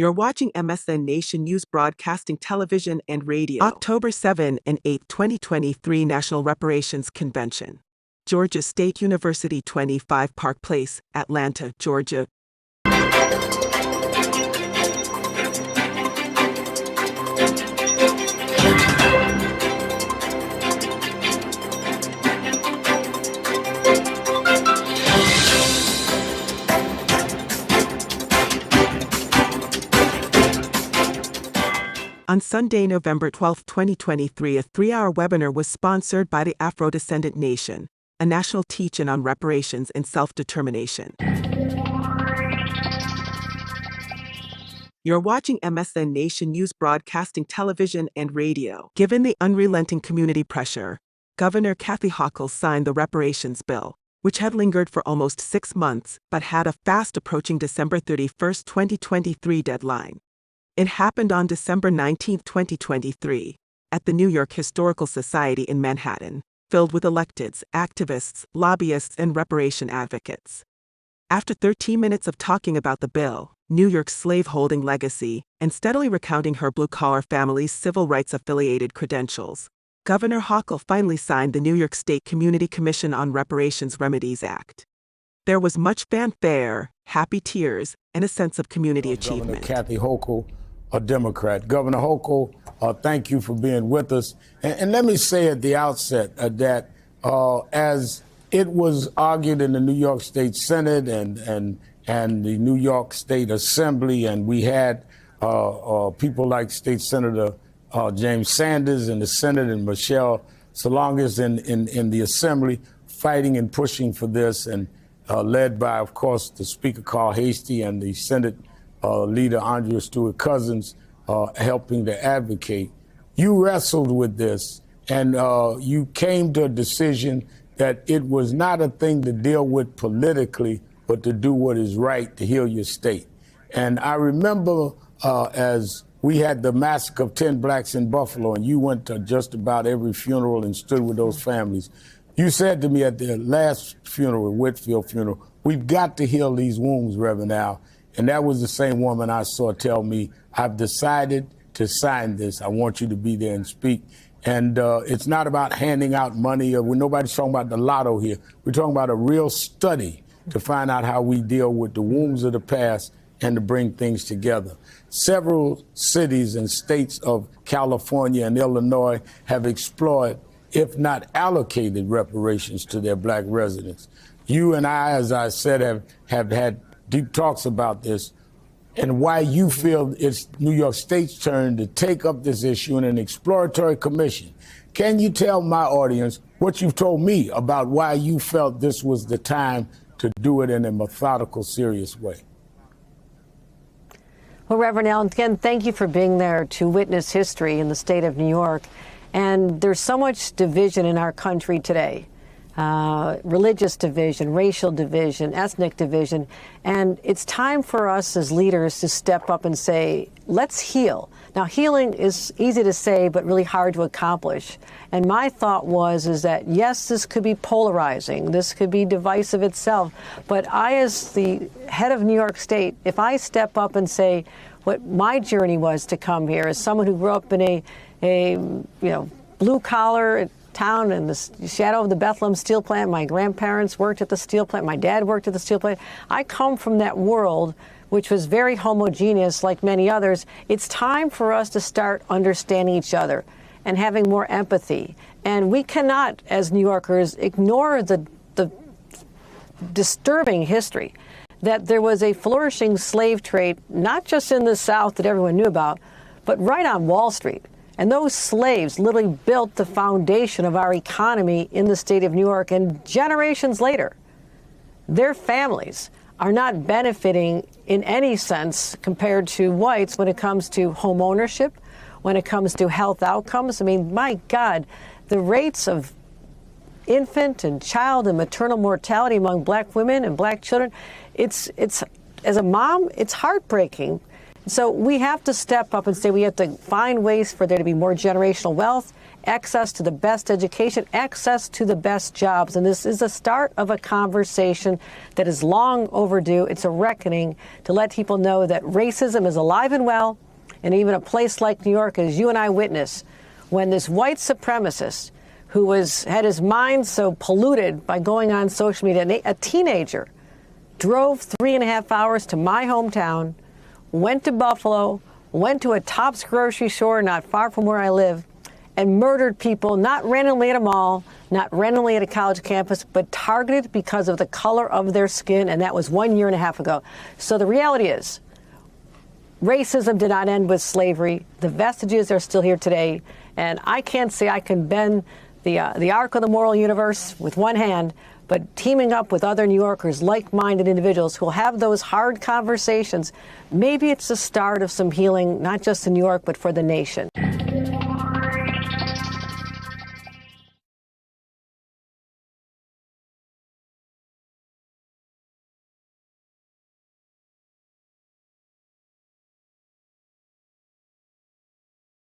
You're watching MSN Nation News Broadcasting Television and Radio. October 7 and 8, 2023 National Reparations Convention. Georgia State University, 25 Park Place, Atlanta, Georgia. On Sunday, November 12, 2023, a 3-hour webinar was sponsored by the Afro-Descendant Nation, a national teach-in on reparations and self-determination. You're watching MSN Nation News Broadcasting Television and Radio. Given the unrelenting community pressure, Governor Kathy Hochul signed the reparations bill, which had lingered for almost 6 months but had a fast-approaching December 31, 2023 deadline. It happened on December 19, 2023, at the New York Historical Society in Manhattan, filled with electeds, activists, lobbyists, and reparation advocates. After 13 minutes of talking about the bill, New York's slaveholding legacy, and steadily recounting her blue-collar family's civil rights-affiliated credentials, Governor Hochul finally signed the New York State Community Commission on Reparations Remedies Act. There was much fanfare, happy tears, and a sense of community achievement. Governor Kathy Hochul, a Democrat. Governor Hochul, thank you for being with us. And let me say at the outset that as it was argued in the New York State Senate and the New York State Assembly, and we had people like State Senator James Sanders in the Senate and Michelle Salongas in the Assembly fighting and pushing for this, and led by, of course, the Speaker Carl Hastie and the Senate Leader Andrea Stewart Cousins helping to advocate. You wrestled with this, and you came to a decision that it was not a thing to deal with politically, but to do what is right to heal your state. And I remember as we had the massacre of 10 blacks in Buffalo, and you went to just about every funeral and stood with those families. You said to me at the last funeral, Whitfield funeral, we've got to heal these wounds, Reverend Al. And that was the same woman I saw tell me, I've decided to sign this. I want you to be there and speak. And it's not about handing out money. Nobody's talking about the lotto here. We're talking about a real study to find out how we deal with the wounds of the past and to bring things together. Several cities and states of California and Illinois have explored, if not allocated, reparations to their black residents. You and I, as I said, have had deep talks about this and why you feel it's New York State's turn to take up this issue in an exploratory commission. Can you tell my audience what you've told me about why you felt this was the time to do it in a methodical, serious way? Well, Reverend Al, again, thank you for being there to witness history in the state of New York. And there's so much division in our country today. Religious division, racial division, ethnic division. And it's time for us as leaders to step up and say, let's heal. Now, healing is easy to say, but really hard to accomplish. And my thought is that, yes, this could be polarizing. This could be divisive itself. But I, as the head of New York State, if I step up and say what my journey was to come here as someone who grew up in a blue-collar town in the shadow of the Bethlehem steel plant. My grandparents worked at the steel plant. My dad worked at the steel plant. I come from that world, which was very homogeneous like many others. It's time for us to start understanding each other and having more empathy. And we cannot, as New Yorkers, ignore the disturbing history that there was a flourishing slave trade, not just in the South that everyone knew about, but right on Wall Street. And those slaves literally built the foundation of our economy in the state of New York. And generations later, their families are not benefiting in any sense compared to whites when it comes to home ownership, when it comes to health outcomes. I mean, my God, the rates of infant and child and maternal mortality among black women and black children, it's as a mom, it's heartbreaking. So we have to step up and say we have to find ways for there to be more generational wealth access to the best education, access to the best jobs. And this is the start of a conversation that is long overdue. It's a reckoning to let people know that racism is alive and well, and even a place like New York, as you and I witness, when this white supremacist who had his mind so polluted by going on social media, a teenager, drove 3.5 hours to my hometown, went to Buffalo, went to a Tops grocery store not far from where I live, and murdered people, not randomly at a mall, not randomly at a college campus, but targeted because of the color of their skin, and that was 1.5 years ago. So the reality is, racism did not end with slavery. The vestiges are still here today, and I can't say I can bend the arc of the moral universe with one hand, but teaming up with other New Yorkers, like-minded individuals who will have those hard conversations, maybe it's the start of some healing, not just in New York, but for the nation.